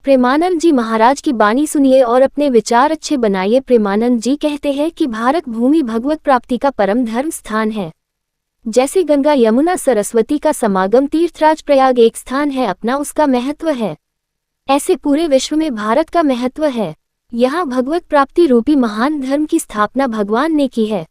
प्रेमानंद जी महाराज की बाणी सुनिए और अपने विचार अच्छे बनाइए। प्रेमानंद जी कहते हैं कि भारत भूमि भगवत प्राप्ति का परम धर्म स्थान है। जैसे गंगा यमुना सरस्वती का समागम तीर्थराज प्रयाग एक स्थान है अपना, उसका महत्व है, ऐसे पूरे विश्व में भारत का महत्व है। यहाँ भगवत प्राप्ति रूपी महान धर्म की स्थापना भगवान ने की है।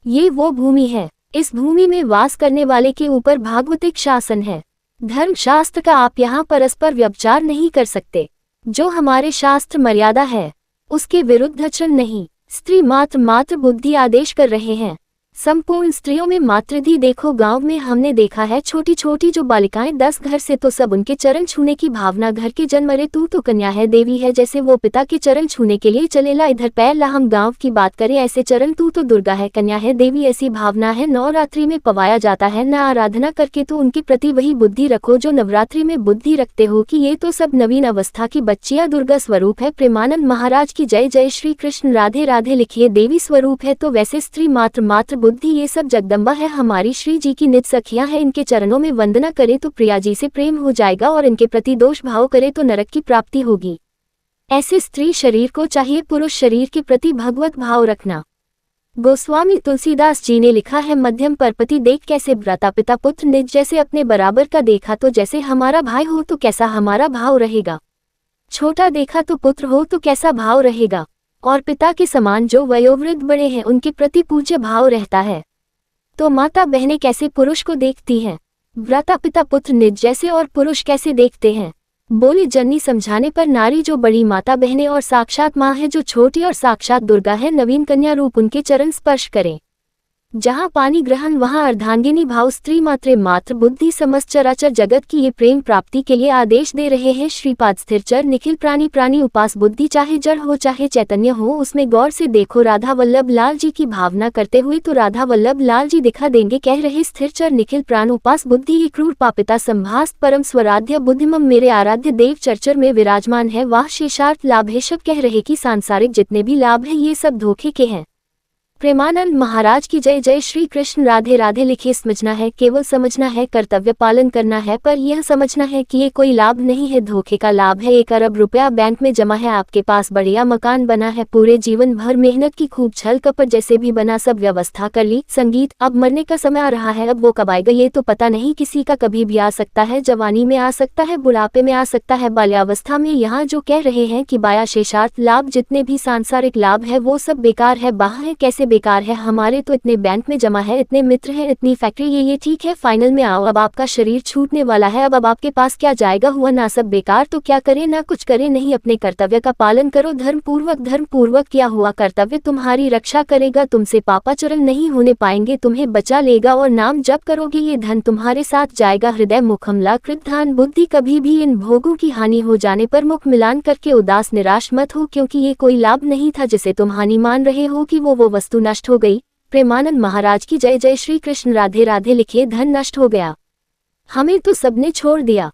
ये वो भूमि है, इस भूमि में वास करने वाले के ऊपर भागवतिक शासन है। धर्म शास्त्र का आप यहाँ परस्पर व्यभिचार नहीं कर सकते। जो हमारे शास्त्र मर्यादा है उसके विरुद्ध आचरण नहीं। स्त्री मात्र बुद्धि आदेश कर रहे हैं। संपूर्ण स्त्रियों में मातृधि देखो। गांव में हमने देखा है छोटी छोटी जो बालिकाएं 10 घर से तो सब उनके चरण छूने की भावना, घर के जन्म रे तू तो कन्या है देवी है, जैसे वो पिता के चरण छूने के लिए चलेला इधर पैर ला। हम गांव की बात करें ऐसे चरण तू तो दुर्गा है कन्या है देवी, ऐसी भावना है नवरात्रि में पवाया जाता है। न आराधना करके तो उनके प्रति वही बुद्धि रखो जो नवरात्रि में बुद्धि रखते हो कि ये तो सब नवीन अवस्था की बच्चियां दुर्गा स्वरूप है। प्रेमानंद महाराज की जय जय श्री कृष्ण राधे राधे लिखिए। देवी स्वरूप है तो वैसे स्त्री मात्र बुद्धि ये सब जगदम्बा है, हमारी श्री जी की निज सखियां है। इनके चरणों में वंदना करे तो प्रिया जी से प्रेम हो जाएगा और इनके प्रति दोष भाव करे तो नरक की प्राप्ति होगी। ऐसे स्त्री शरीर को चाहिए पुरुष शरीर के प्रति भगवत भाव रखना। गोस्वामी तुलसीदास जी ने लिखा है, मध्यम परपति देख कैसे भ्राता पिता पुत्र निज, जैसे अपने बराबर का देखा तो जैसे हमारा भाई हो तो कैसा हमारा भाव रहेगा। छोटा देखा तो पुत्र हो तो कैसा भाव रहेगा। और पिता के समान जो वयोवृद्ध बड़े हैं उनके प्रति पूज्य भाव रहता है। तो माता बहनें कैसे पुरुष को देखती हैं, भ्राता पिता पुत्र निज जैसे, और पुरुष कैसे देखते हैं। बोली जननी समझाने पर नारी जो बड़ी माता बहनें और साक्षात माँ है, जो छोटी और साक्षात दुर्गा है, नवीन कन्या रूप उनके चरण स्पर्श करें। जहाँ पानी ग्रहण वहाँ अर्धांगिनी भाव। स्त्री मात्र बुद्धि समस्त चराचर जगत की ये प्रेम प्राप्ति के लिए आदेश दे रहे हैं। श्रीपाद स्थिरचर निखिल प्राणी उपास बुद्धि, चाहे जड़ हो चाहे चैतन्य हो, उसमें गौर से देखो। राधा वल्लभ लाल जी की भावना करते हुए तो राधा वल्लभ लाल जी दिखा देंगे। कह रहे स्थिरचर निखिल प्राण उपास बुद्धि, ये क्रूर पापिता संभास्त परम स्वराध्य बुद्धिमम मेरे आराध्य देव चरचर में विराजमान है। वाह शेषार्थ लाभेशव कह रहे कि सांसारिक जितने भी लाभ हैं ये सब धोखे के हैं। प्रेमानंद महाराज की जय जय श्री कृष्ण राधे राधे लिखिए। समझना है, केवल समझना है, कर्तव्य पालन करना है, पर यह समझना है कि ये कोई लाभ नहीं है, धोखे का लाभ है। 1 अरब रुपया बैंक में जमा है, आपके पास बढ़िया मकान बना है, पूरे जीवन भर मेहनत की, खूब छल कपट जैसे भी बना, सब व्यवस्था कर ली, संगीत, अब मरने का समय आ रहा है, अब वो कब आएगा ये तो पता नहीं, किसी का कभी भी आ सकता है, जवानी में आ सकता है, बुढ़ापे में आ सकता है, बाल्यावस्था में। यहाँ जो कह रहे हैं कि बाया शेषार्थ लाभ, जितने भी सांसारिक लाभ है वो सब बेकार है। बाहर है कैसे बेकार है, हमारे तो इतने बैंक में जमा है, इतने मित्र हैं, इतनी फैक्ट्री, ये ठीक है, फाइनल में आओ, अब आपका शरीर छूटने वाला है, अब आपके पास क्या जाएगा, हुआ ना सब बेकार, तो क्या करे ना कुछ करे, नहीं अपने कर्तव्य का पालन करो धर्म पूर्वक किया हुआ कर्तव्य तुम्हारी रक्षा करेगा, तुमसे पापाचरण नहीं होने पाएंगे, तुम्हें बचा लेगा, और नाम जप करोगे ये धन तुम्हारे साथ जाएगा। हृदय मुखमला कृतधान बुद्धि, कभी भी इन भोगों की हानि हो जाने पर मुख मिलान करके उदास निराश मत हो, क्योंकि ये कोई लाभ नहीं था जिसे तुम हानि मान रहे हो कि वो वस्तु नष्ट हो गई। प्रेमानंद महाराज की जय जय श्री कृष्ण राधे राधे लिखिए। धन नष्ट हो गया, हमें तो सबने छोड़ दिया,